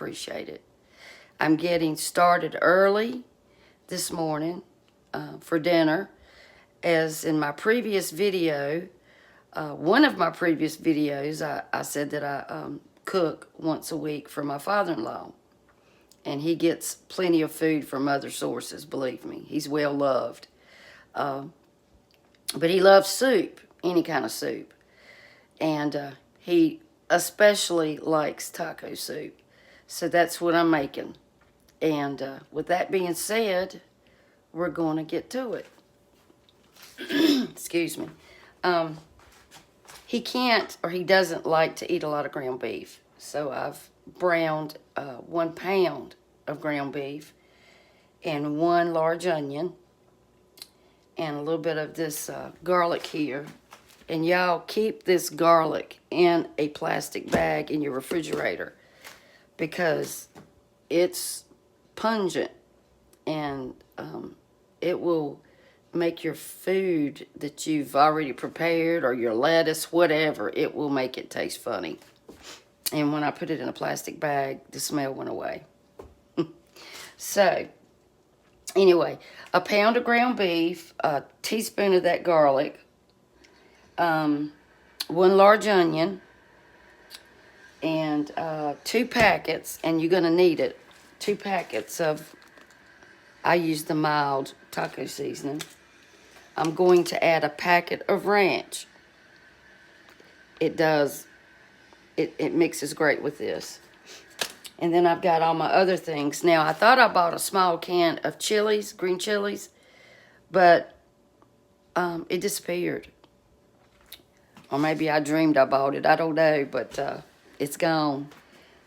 appreciate it. I'm getting started early this morning for dinner. As in my previous video, one of my previous videos, I said that I cook once a week for my father-in-law. And he gets plenty of food from other sources, believe me. He's well loved. But he loves soup, any kind of soup. And he especially likes taco soup. So that's what I'm making. And with that being said, we're going to get to it. Excuse me. He can't, or he doesn't like to eat a lot of ground beef. So I've browned 1 pound of ground beef and 1 large onion and a little bit of this garlic here. And y'all keep this garlic in a plastic bag in your refrigerator because it's pungent and it will make your food that you've already prepared or your lettuce, whatever, it will make it taste funny. And when I put it in a plastic bag, the smell went away. So, anyway, 1 pound of ground beef, a teaspoon of that garlic, 1 large onion, and 2 packets, and you're going to need it, 2 packets of, I use the mild taco seasoning. I'm going to add a packet of ranch. It mixes great with this. And then I've got all my other things. Now, I thought I bought a small can of chilies, green chilies, but it disappeared. Or maybe I dreamed I bought it. I don't know, but it's gone.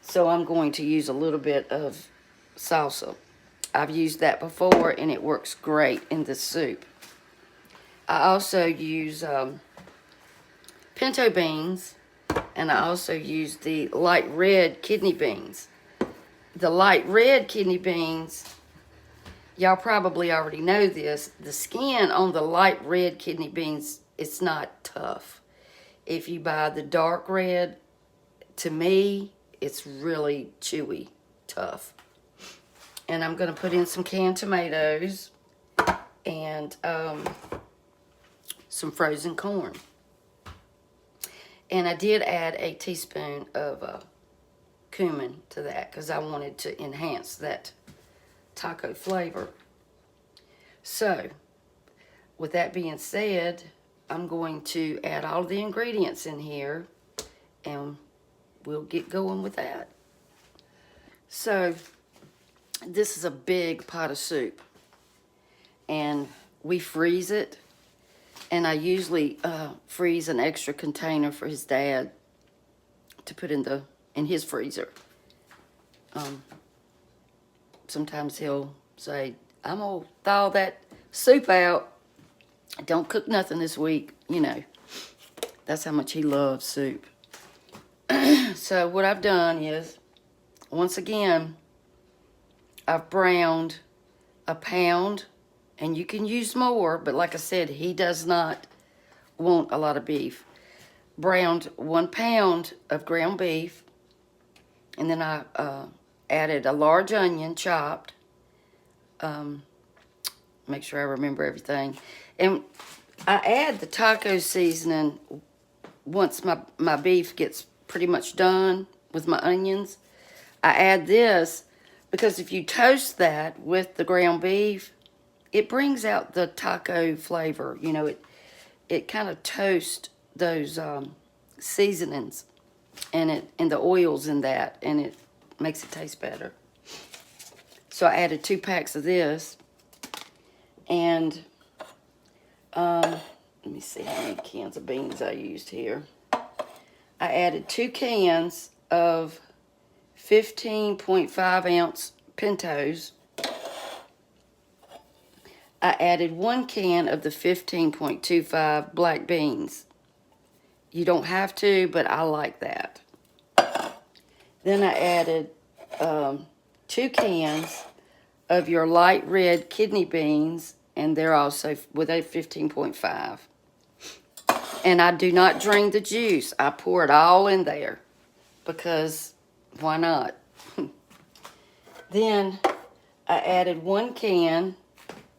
So I'm going to use a little bit of salsa. I've used that before, and it works great in this soup. I also use pinto beans, and I also use the light red kidney beans. The light red kidney beans, y'all probably already know this, the skin on the light red kidney beans, it's not tough. If you buy the dark red, to me, it's really chewy, tough. And I'm going to put in some canned tomatoes and some frozen corn. And I did add a teaspoon of cumin to that because I wanted to enhance that taco flavor. So, with that being said, I'm going to add all the ingredients in here and we'll get going with that. So, this is a big pot of soup and we freeze it. And I usually freeze an extra container for his dad to put in his freezer. Sometimes he'll say, I'm going to thaw that soup out. Don't cook nothing this week. You know, that's how much he loves soup. So what I've done is, once again, I've browned 1 pound. And you can use more, but like I said, he does not want a lot of beef. Browned 1 pound of ground beef. And then I added a large onion chopped. Make sure I remember everything. And I add the taco seasoning once my beef gets pretty much done with my onions. I add this because if you toast that with the ground beef, it brings out the taco flavor. You know, it kind of toasts those seasonings and the oils in that, and it makes it taste better. So I added 2 packs of this, and let me see how many cans of beans I used here. I added 2 cans of 15.5 ounce pintos. I added 1 can of the 15.25 black beans. You don't have to, but I like that. Then I added 2 cans of your light red kidney beans, and they're also with a 15.5. And I do not drain the juice. I pour it all in there because why not? Then I added 1 can,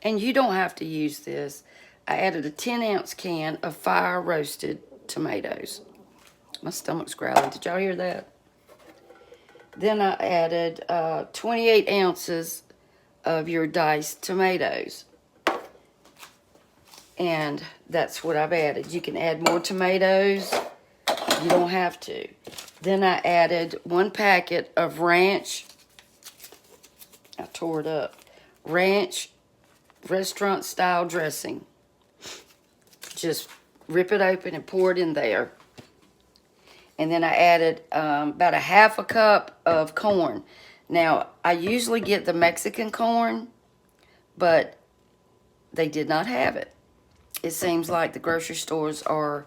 and you don't have to use this. I added a 10-ounce can of fire roasted tomatoes. My stomach's growling. Did y'all hear that? Then I added 28 ounces of your diced tomatoes. And that's what I've added. You can add more tomatoes. You don't have to. Then I added 1 packet of ranch. I tore it up. Ranch restaurant style dressing. Just rip it open and pour it in there. And then I added about a half a cup of corn. Now, I usually get the Mexican corn, but they did not have it. It seems like the grocery stores are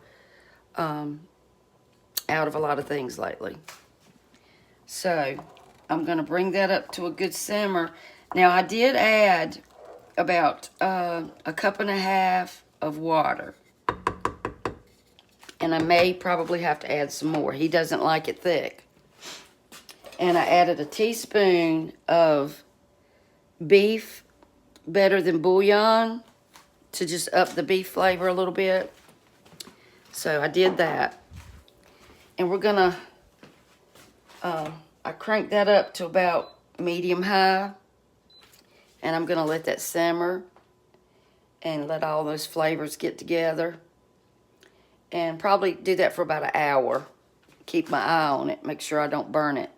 out of a lot of things lately. So, I'm going to bring that up to a good simmer. Now, I did add about a cup and a half of water. And I may probably have to add some more. He doesn't like it thick. And I added a teaspoon of beef better than bouillon to just up the beef flavor a little bit. So I did that. And we're gonna, I cranked that up to about medium high. And I'm gonna let that simmer and let all those flavors get together. And probably do that for about an hour. Keep my eye on it. Make sure I don't burn it.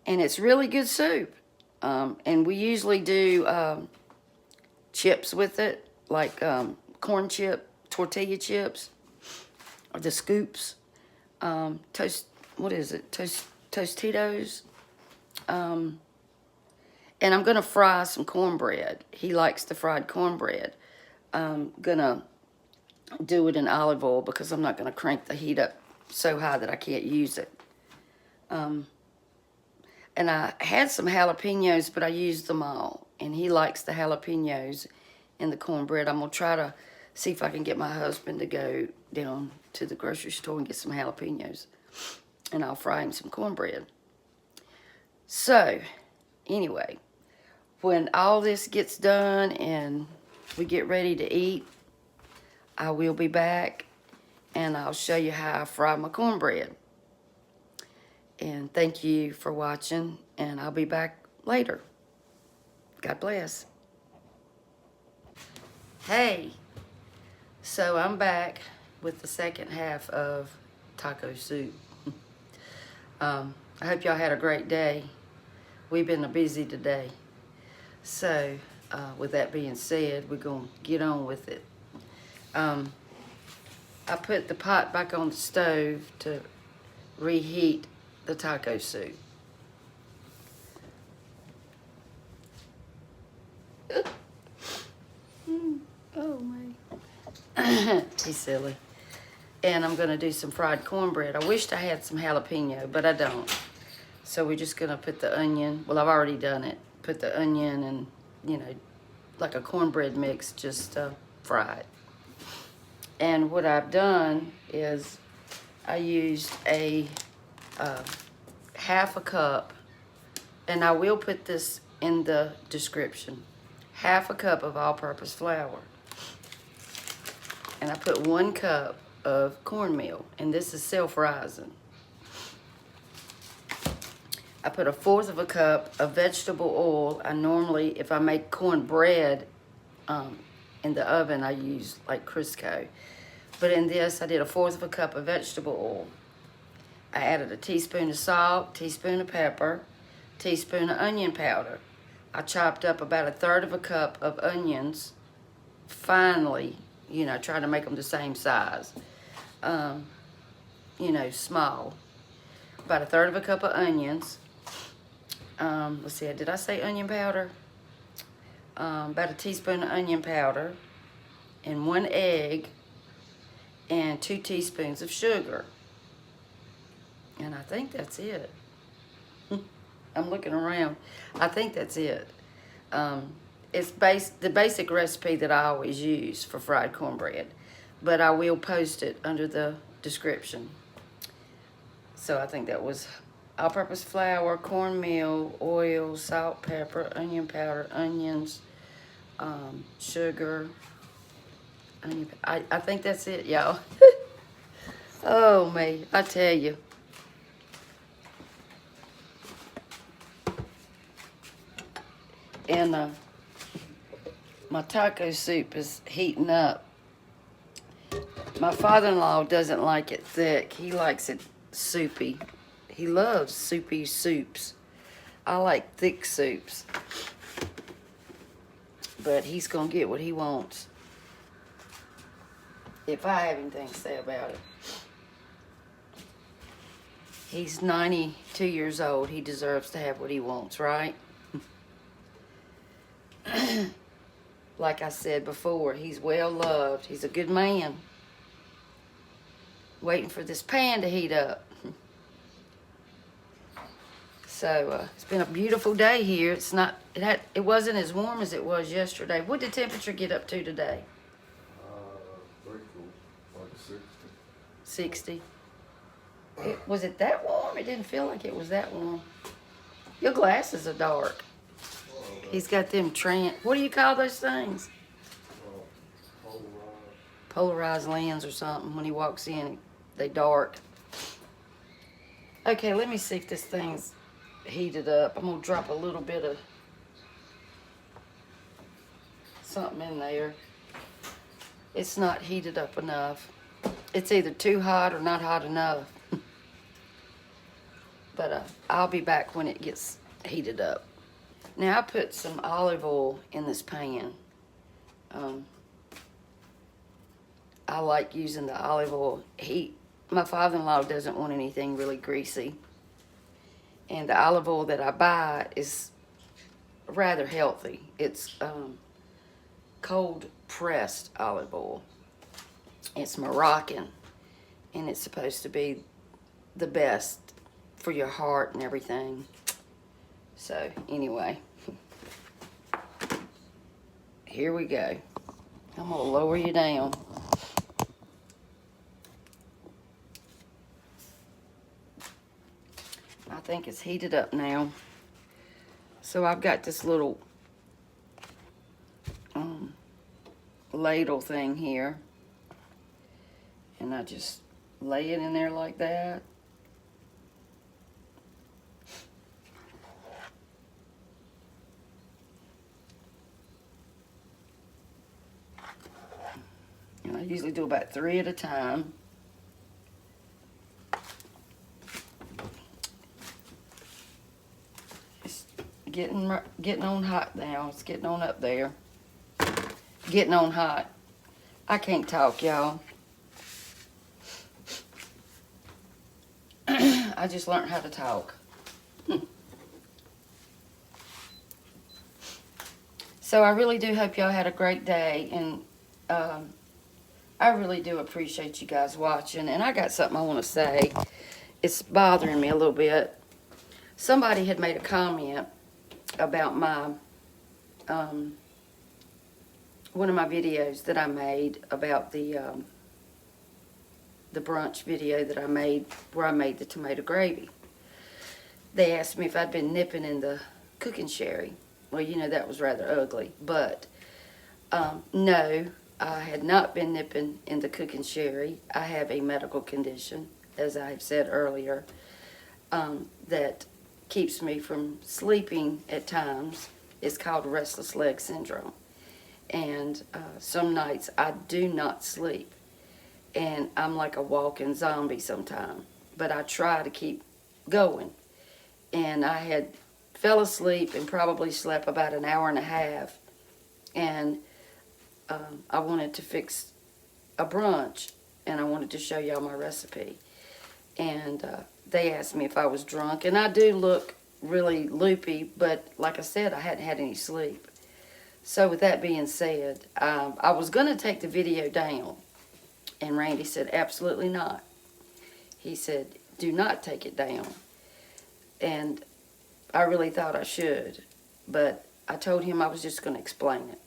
And it's really good soup. And we usually do chips with it. Like corn chip, tortilla chips. Or the scoops. What is it? Tostitos. And I'm going to fry some cornbread. He likes the fried cornbread. I'm going to do it in olive oil because I'm not going to crank the heat up so high that I can't use it. And I had some jalapenos, but I used them all. And he likes the jalapenos in the cornbread. I'm going to try to see if I can get my husband to go down to the grocery store and get some jalapenos. And I'll fry him some cornbread. So, anyway, when all this gets done and we get ready to eat, I will be back and I'll show you how I fry my cornbread. And thank you for watching, and I'll be back later. God bless. Hey, so I'm back with the second half of taco soup. I hope y'all had a great day. We've been busy today. So, with that being said, we're going to get on with it. I put the pot back on the stove to reheat the taco soup. Oh, my. He's silly. And I'm going to do some fried cornbread. I wished I had some jalapeno, but I don't. So we're just going to put the onion. Well, I've already done it. Put the onion and, you know, like a cornbread mix, just fry it. And what I've done is I used a half a cup, and I will put this in the description, half a cup of all-purpose flour. And I put 1 cup of cornmeal, and this is self-rising. I put 1/4 of a cup of vegetable oil. I normally, if I make cornbread in the oven, I use like Crisco. But in this, I did 1/4 of a cup of vegetable oil. I added a teaspoon of salt, teaspoon of pepper, teaspoon of onion powder. I chopped up about 1/3 of a cup of onions finely, you know, trying to make them the same size. You know, small. About 1/3 of a cup of onions. Let's see, did I say onion powder? About a teaspoon of onion powder, and 1 egg, and 2 teaspoons of sugar. And I think that's it. I'm looking around. I think that's it. It's the basic recipe that I always use for fried cornbread, but I will post it under the description. So I think that was all-purpose flour, cornmeal, oil, salt, pepper, onion powder, onions, sugar. I think that's it, y'all. Oh, me, I tell you. And my taco soup is heating up. My father-in-law doesn't like it thick. He likes it soupy. He loves soupy soups. I like thick soups. But he's going to get what he wants. If I have anything to say about it. He's 92 years old. He deserves to have what he wants, right? Like I said before, he's well loved. He's a good man. Waiting for this pan to heat up. So it's been a beautiful day here. It's not. It wasn't as warm as it was yesterday. What did temperature get up to today? Very cool. Like 60. 60. Was it that warm? It didn't feel like it was that warm. Your glasses are dark. He's got them what do you call those things? Polarized lens or something. When he walks in, they dark. Okay, let me see if this thing's heated up. I'm gonna drop a little bit of something in there. It's not heated up enough. It's either too hot or not hot enough. But I'll be back when it gets heated up. Now I put some olive oil in this pan. I like using the olive oil. My father-in-law doesn't want anything really greasy. And the olive oil that I buy is rather healthy. It's cold pressed olive oil. It's Moroccan. And it's supposed to be the best for your heart and everything. So anyway, here we go. I'm gonna lower you down. I think it's heated up now. So I've got this little ladle thing here. And I just lay it in there like that. And I usually do about 3 at a time. It's getting on hot now. It's getting on up there. Getting on hot. I can't talk, y'all. I just learned how to talk. So I really do hope y'all had a great day, and I really do appreciate you guys watching. And I got something I want to say. It's bothering me a little bit. Somebody had made a comment about my one of my videos that I made about the brunch video that I made, where I made the tomato gravy. They asked me if I'd been nipping in the cooking sherry. Well, you know, that was rather ugly. But no, I had not been nipping in the cooking sherry. I have a medical condition, as I have said earlier, that keeps me from sleeping at times. It's called restless leg syndrome. And some nights I do not sleep. And I'm like a walking zombie sometimes. But I try to keep going. And I had fell asleep and probably slept about an hour and a half. And I wanted to fix a brunch. And I wanted to show y'all my recipe. And they asked me if I was drunk. And I do look really loopy. But like I said, I hadn't had any sleep. So with that being said, I was going to take the video down. And Randy said, absolutely not. He said, do not take it down. And I really thought I should. But I told him I was just going to explain it.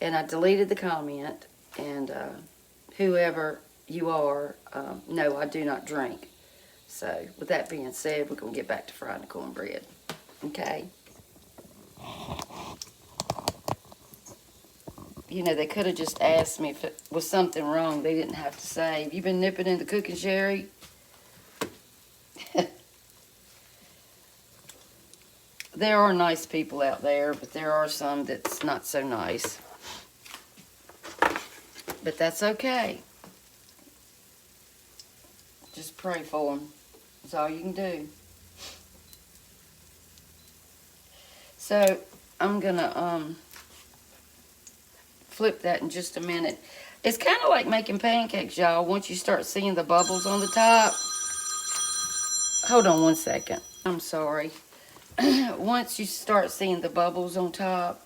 And I deleted the comment. And whoever you are, no, I do not drink. So with that being said, we're gonna get back to frying the cornbread. Okay. You know, they could have just asked me if it was something wrong. They didn't have to say, "Have you been nipping in the cooking, Sherry?" There are nice people out there, but there are some that's not so nice. But that's okay. Just pray for them. That's all you can do. So I'm gonna flip that in just a minute. It's kind of like making pancakes, y'all. Once you start seeing the bubbles on the top. Hold on one second. I'm sorry. Once you start seeing the bubbles on top,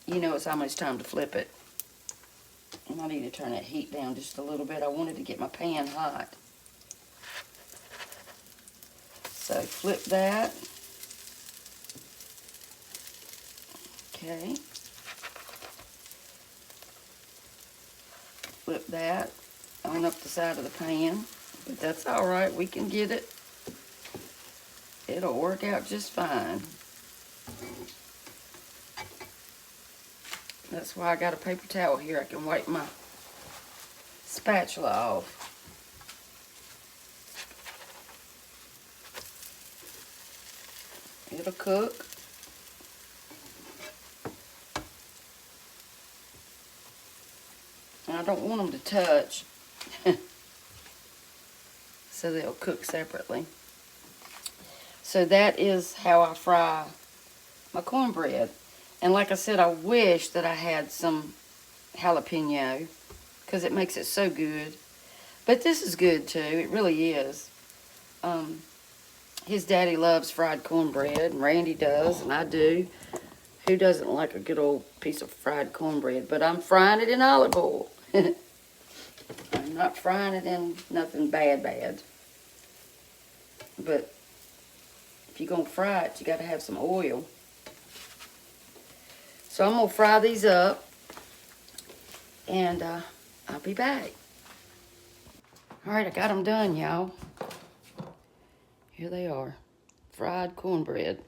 you know it's almost time to flip it. I need to turn that heat down just a little bit. I wanted to get my pan hot. So flip that. Okay. Flip that on up the side of the pan. But that's all right. We can get it. It'll work out just fine. That's why I got a paper towel here. I can wipe my spatula off. It'll cook. And I don't want them to touch. So they'll cook separately. So that is how I fry my cornbread. And like I said, I wish that I had some jalapeno because it makes it so good. But this is good too. It really is. His daddy loves fried cornbread, and Randy does, and I do. Who doesn't like a good old piece of fried cornbread? But I'm frying it in olive oil. I'm not frying it in nothing bad. But if you're going to fry it, you got to have some oil. So I'm going to fry these up, and I'll be back. All right, I got them done, y'all. Here they are, fried cornbread.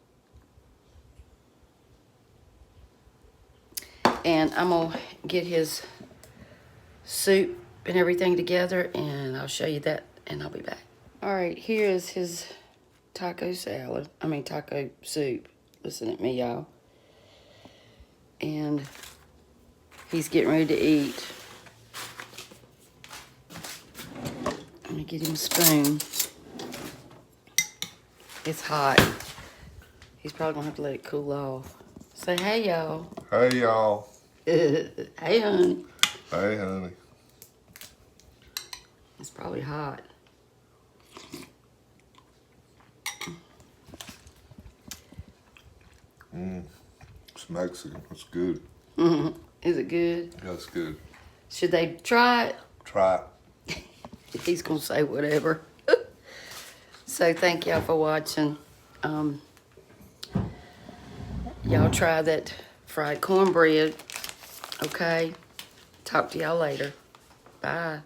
And I'm going to get his soup and everything together, and I'll show you that, and I'll be back. All right, here is his taco soup. Listen at me, y'all. And he's getting ready to eat. I'm gonna get him a spoon. It's hot. He's probably gonna have to let it cool off. Say hey, y'all. Hey, y'all. Hey, honey. Hey, honey. It's probably hot. It's Mexican. It's good. Is it good? Yeah, it's good. Should they try it? Try it. He's gonna say whatever. So thank y'all for watching. Y'all try that fried cornbread. Okay. Talk to y'all later. Bye.